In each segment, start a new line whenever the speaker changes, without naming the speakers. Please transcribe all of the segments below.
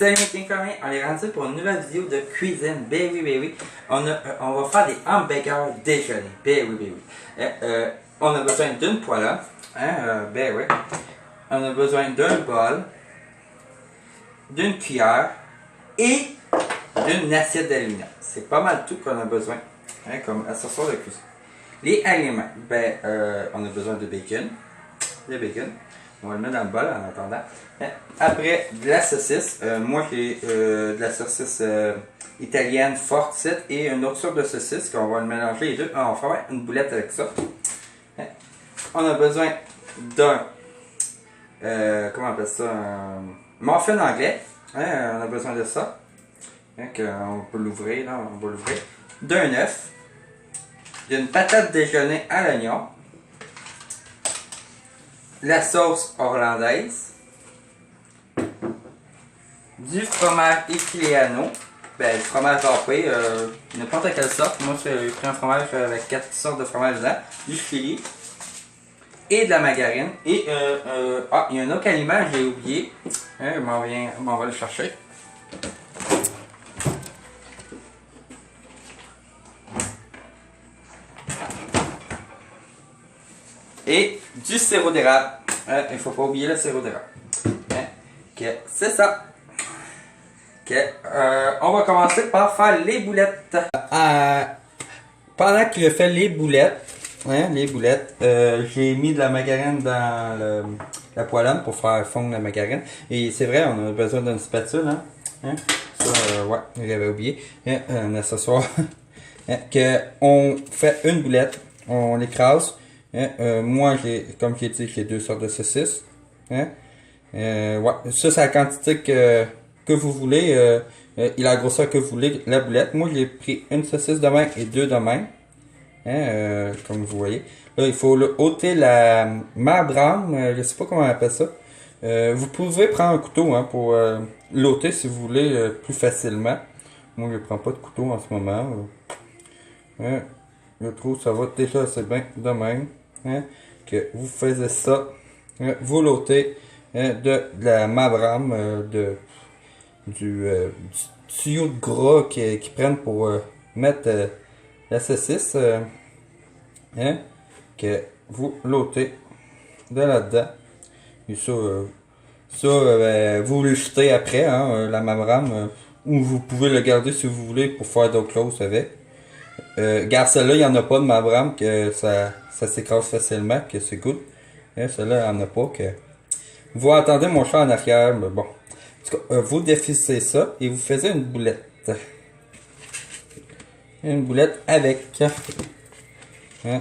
Salut mes King Comics, on est rendu pour une nouvelle vidéo de cuisine. Ben oui. On va faire des hamburgers déjeuner. Ben oui. On a besoin d'une poêle. Ben oui. On a besoin d'un bol, d'une cuillère et d'une assiette d'aluminium. C'est pas mal tout qu'on a besoin comme accessoire de cuisine. Les aliments, on a besoin de bacon. On va le mettre dans le bol en attendant. Après, de la saucisse. Moi, j'ai de la saucisse italienne forte et une autre sorte de saucisse qu'on va le mélanger les deux. On va faire une boulette avec ça. On a besoin d'un comment on appelle ça, un muffin anglais. On a besoin de ça. On peut l'ouvrir, on va l'ouvrir. D'un œuf. D'une patate déjeuner à l'oignon. La sauce hollandaise. Du fromage Italiano. Du fromage râpé, n'importe quelle sorte. Moi, j'ai pris un fromage avec 4 sortes de fromage dedans. Du chili. Et de la margarine. Et il y a un autre aliment, j'ai oublié. On va le chercher. Et du sirop d'érable. Il ne faut pas oublier le sirop d'érable. C'est ça. On va commencer par faire les boulettes. Pendant qu'il fait les boulettes, j'ai mis de la margarine dans la poêlonne pour faire fondre la margarine. Et c'est vrai, on a besoin d'une spatule. Ça, j'avais oublié. Un accessoire. On fait une boulette, on l'écrase. Moi, comme j'ai dit, j'ai 2 sortes de saucisses. Ça, c'est la quantité que vous voulez. Et la grosseur que vous voulez, la boulette. Moi, j'ai pris une saucisse de même et 2 de même. Comme vous voyez. Là, il faut ôter la membrane. Je sais pas comment on appelle ça. Vous pouvez prendre un couteau pour l'ôter si vous voulez plus facilement. Moi, je ne prends pas de couteau en ce moment. Je trouve que ça va déjà assez bien de même. Que vous faisiez ça, vous l'ôtez de la membrane, du tuyau de gras qu'ils prennent pour mettre la saucisse, que vous l'ôtez de là-dedans. Et ça, vous le jetez après, la membrane, ou vous pouvez le garder si vous voulez pour faire d'autres choses avec. Regarde, celle-là, il n'y en a pas de membrane, que ça s'écrase facilement, que c'est good. Celle-là, il n'y en a pas. Vous entendez mon chat en arrière, mais bon. En tout cas, vous déficez ça et vous faites une boulette. Une boulette avec. Vous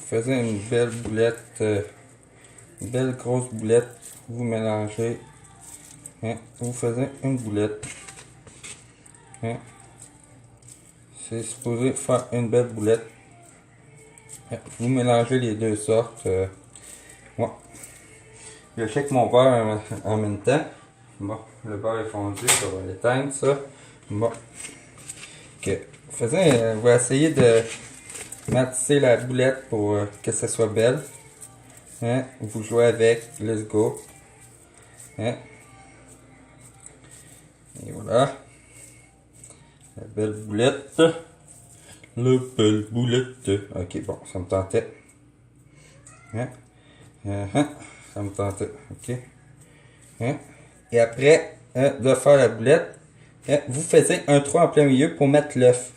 faites une belle boulette. Une belle grosse boulette. Vous mélangez. Vous faites une boulette. C'est supposé faire une belle boulette. Vous mélangez les 2 sortes. Je check mon beurre en même temps. Bon, le beurre est fondu, ça va l'éteindre ça. Bon. Vous essayez de matisser la boulette pour que ça soit belle. Vous jouez avec, let's go. Et voilà. La belle boulette. La belle boulette. Ok, bon, ça me tentait. Ça me tentait. Ok. Et après de faire la boulette, vous faites un trou en plein milieu pour mettre l'œuf.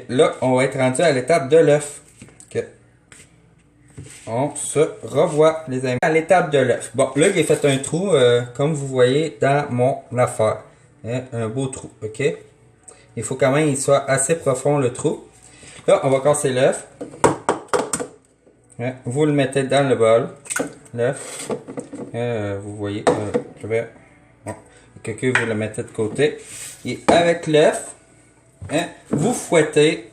Là, on va être rendu à l'étape de l'œuf. On se revoit, les amis, à l'étape de l'œuf. Bon, là, j'ai fait un trou, comme vous voyez, dans mon affaire. Un beau trou, ok? Il faut quand même qu'il soit assez profond, le trou. Là, on va casser l'œuf. Vous le mettez dans le bol. L'œuf. Vous voyez, vous le mettez de côté. Et avec l'œuf, vous fouettez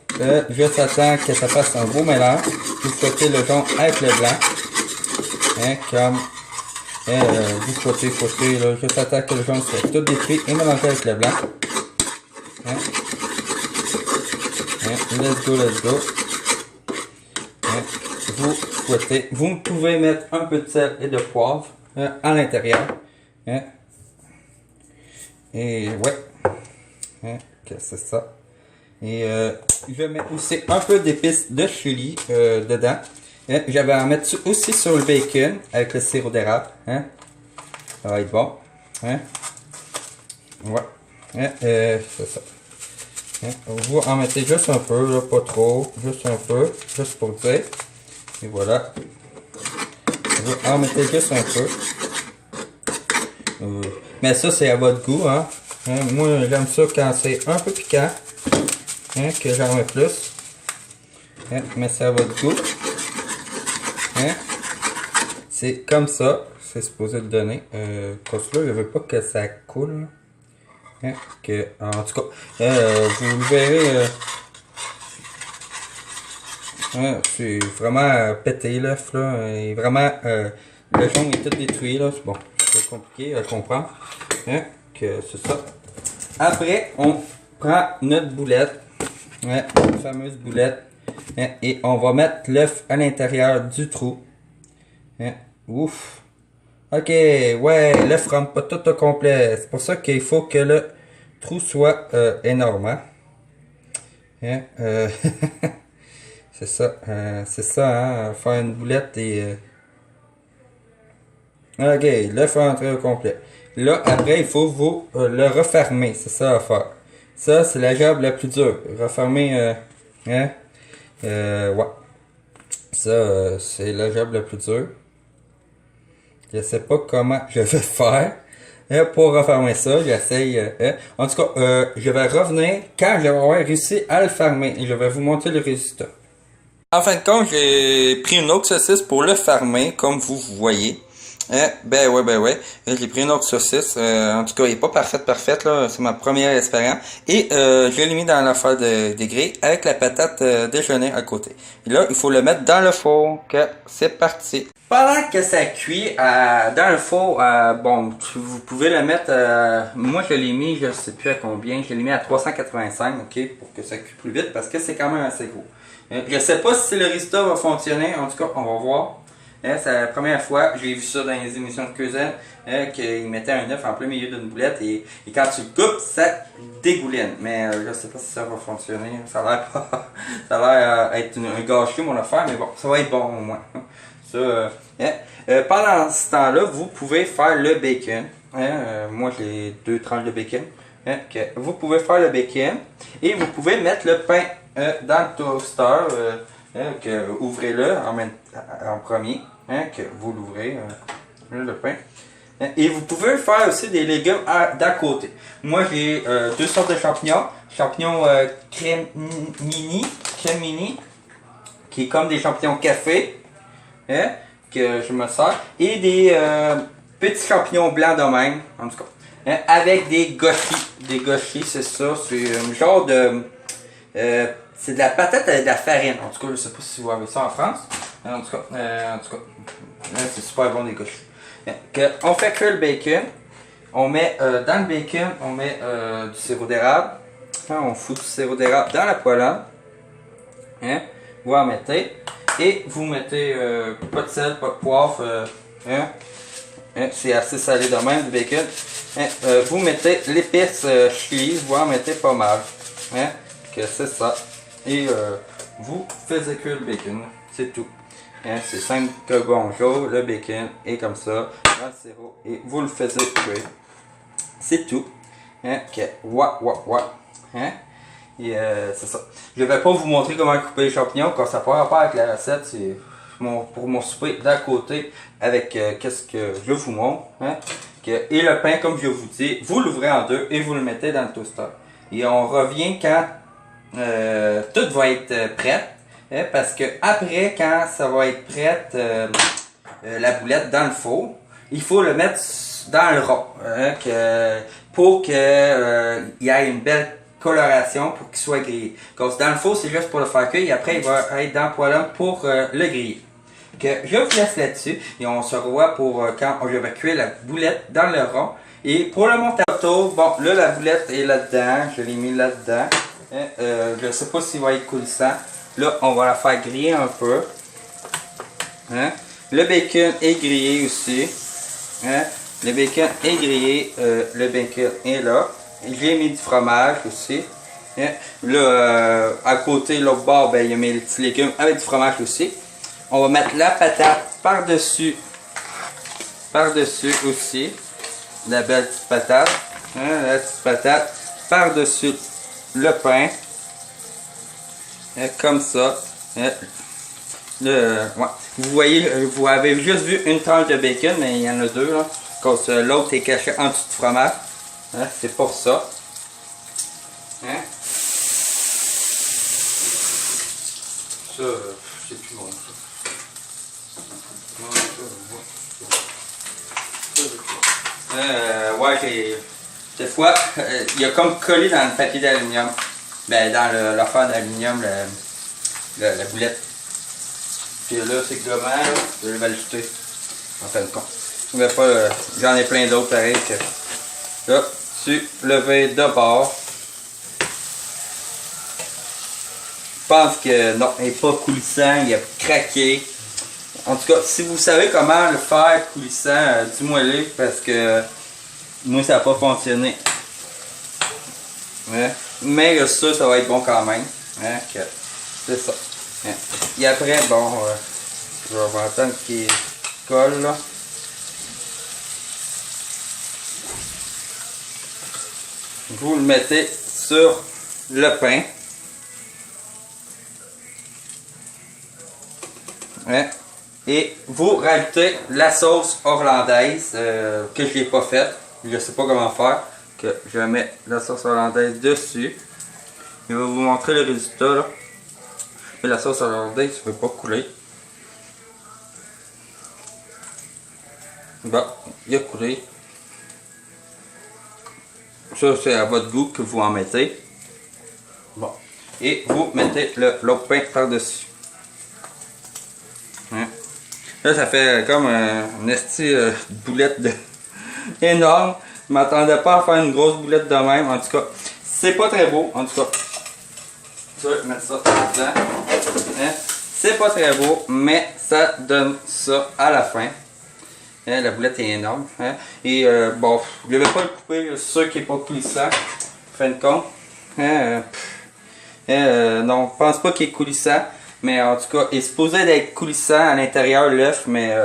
juste à temps que ça fasse un beau mélange. Vous fouettez le jaune avec le blanc. Comme vous fouettez là, juste à temps que le jaune soit tout détruit et mélangé avec le blanc. Let's go. Vous fouettez. Vous pouvez mettre un peu de sel et de poivre à l'intérieur. Et ouais. Hein, que c'est ça. Et je mets aussi un peu d'épices de chili dedans. Hein, j'avais à mettre aussi sur le bacon avec le sirop d'érable. Hein. Ça va être bon. Hein. Ouais. Hein, c'est ça. Hein, vous en mettez juste un peu, là, pas trop. Juste un peu. Juste pour dire. Et voilà. Vous en mettez juste un peu. Mais ça, c'est à votre goût. Hein. Hein, moi, j'aime ça quand c'est un peu piquant. Hein, que j'en mets plus. Hein, mais c'est à votre goût. Hein. C'est comme ça. C'est supposé le donner. Parce que là, je veux pas que ça coule. Hein, en tout cas, vous le verrez. Hein, c'est vraiment pété l'œuf là. Et vraiment, le jaune est tout détruit là. C'est bon. C'est compliqué à comprendre. Hein, que c'est ça. Après, on prend notre boulette. Hein, la fameuse boulette. Hein, et on va mettre l'œuf à l'intérieur du trou. Hein, ouf. Ok, ouais, l'œuf rentre pas tout au complet. C'est pour ça qu'il faut que le trou soit énorme. Hein? Hein, c'est ça, hein, faire une boulette et... Ok, l'œuf rentré au complet. Là, après, il faut vous le refermer. C'est ça à faire. Ça, c'est la job la plus dure. Refermer, hein? Ouais. Ça, c'est la job la plus dure. Je sais pas comment je vais faire pour refermer ça. J'essaye. En tout cas, je vais revenir quand je vais avoir réussi à le fermer et je vais vous montrer le résultat. En fin de compte, j'ai pris une autre saucisse pour le fermer, comme vous voyez. Ben ouais. J'ai pris une autre saucisse. En tout cas, elle n'est pas parfaite là. C'est ma première expérience. Et je l'ai mis dans l'affaire des grilles avec la patate déjeuner à côté. Et là, il faut le mettre dans le four. Que c'est parti. Pendant que ça cuit dans le four, bon, vous pouvez le mettre. Moi, je l'ai mis, je sais plus à combien. Je l'ai mis à 385, ok, pour que ça cuit plus vite parce que c'est quand même assez gros. Je sais pas si le résultat va fonctionner. En tout cas, on va voir. C'est la première fois, j'ai vu ça dans les émissions de cuisine, qu'ils mettaient un œuf en plein milieu d'une boulette et quand tu le coupes, ça dégouline. Mais je sais pas si ça va fonctionner. Ça a l'air pas. Ça a l'air être un gâchis mon affaire, mais bon, ça va être bon au moins. Ça, pendant ce temps-là, vous pouvez faire le bacon. Moi, j'ai 2 tranches de bacon. Vous pouvez faire le bacon et vous pouvez mettre le pain dans le toaster. Ouvrez-le en premier, que vous l'ouvrez, le pain. Et vous pouvez faire aussi des légumes d'à côté. Moi, j'ai 2 sortes de champignons. Champignons crème mini, qui est comme des champignons café, que je me sers. Et des petits champignons blancs de même, en tout cas. Avec des gâchis. Des gâchis, c'est ça. C'est un genre de... c'est de la patate avec de la farine. En tout cas, je sais pas si vous avez ça en France. En tout cas, c'est super bon des gâchis. On fait cuire le bacon. On met dans le bacon, on met du sirop d'érable. On fout du sirop d'érable dans la poêlonne. Vous en mettez. Et vous mettez pas de sel, pas de poivre. C'est assez salé de même du bacon. Vous mettez l'épice chili. Vous en mettez pas mal. Que c'est ça. Et vous faites cuire le bacon. C'est tout. C'est simple que bonjour. Le bacon est comme ça. Dans le sirop. Et vous le faites cuire. C'est tout. Et c'est ça. Je vais pas vous montrer comment couper les champignons car ça n'a pas rapport avec la recette. C'est pour mon souper d'à côté avec qu'est-ce que je vous montre. Et le pain, comme je vous dis, vous l'ouvrez en deux et vous le mettez dans le toaster. Et on revient quand tout va être prêt. Parce que après, quand ça va être prête, la boulette dans le four, il faut le mettre dans le rond. Pour qu'il y ait une belle coloration pour qu'il soit grillé. Parce que dans le four, c'est juste pour le faire cuire et après, il va être dans le poêlon pour le griller. Je vous laisse là-dessus et on se revoit pour quand je vais cuire la boulette dans le rond. Et pour le montage autour, bon, là, la boulette est là-dedans. Je l'ai mis là-dedans. Je ne sais pas s'il va être coulissant. Là, on va la faire griller un peu. Le bacon est grillé aussi. Le bacon est grillé, le bacon est là. J'ai mis du fromage aussi. Là, à côté, l'autre bord, ben, il y a mes petits légumes avec du fromage aussi. On va mettre la patate par-dessus. Par-dessus aussi. La belle petite patate. La petite patate par-dessus le pain. Comme ça. Ouais. Vous voyez, vous avez juste vu une tranche de bacon, mais il y en a deux là. Parce que l'autre est caché en dessous du fromage. C'est pour ça. Ça, c'est plus bon. Ouais, des fois, il y a comme collé dans le papier d'aluminium. Ben, dans l'affaire d'aluminium, la boulette. Puis là, c'est gommant, je vais l'ajouter. En fin de compte. Mais pas, j'en ai plein d'autres pareil que. Là, tu lever de bord. Je pense que non, il n'est pas coulissant, il a craqué. En tout cas, si vous savez comment le faire coulissant, dis-moi-le parce que moi ça n'a pas fonctionné. Mais ça va être bon quand même. C'est ça. Et après, bon, je vais attendre qu'il colle là. Vous le mettez sur le pain. Et vous rajoutez la sauce hollandaise que je n'ai pas faite. Je ne sais pas comment faire. Que je vais mettre la sauce hollandaise dessus. Je vais vous montrer le résultat là. Mais la sauce hollandaise ne veut pas couler. Bon, il a coulé. Ça c'est à votre goût que vous en mettez. Bon. Et vous mettez l'autre pain par-dessus. Là, ça fait comme une esti boulette énorme. Je m'attendais pas à faire une grosse boulette de même. En tout cas, c'est pas très beau. En tout cas, je vais mettre ça dedans. C'est pas très beau, mais ça donne ça à la fin. La boulette est énorme. Et bon, je ne vais pas le couper. Je suis sûr qu'il n'est pas coulissant. En fin de compte. Non, je pense pas qu'il est coulissant. Mais en tout cas, il est supposé d'être coulissant à l'intérieur, l'œuf, mais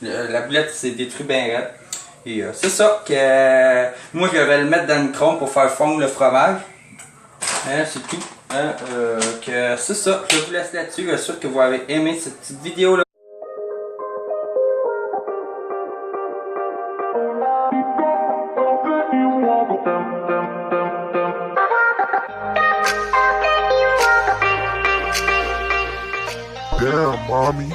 la boulette s'est détruite bien raide. Et c'est ça que moi je vais le mettre dans le micro-ondes pour faire fondre le fromage. C'est tout. Que c'est ça. Je vous laisse là-dessus. Je suis sûr que vous avez aimé cette petite vidéo-là.
Damn, mommy.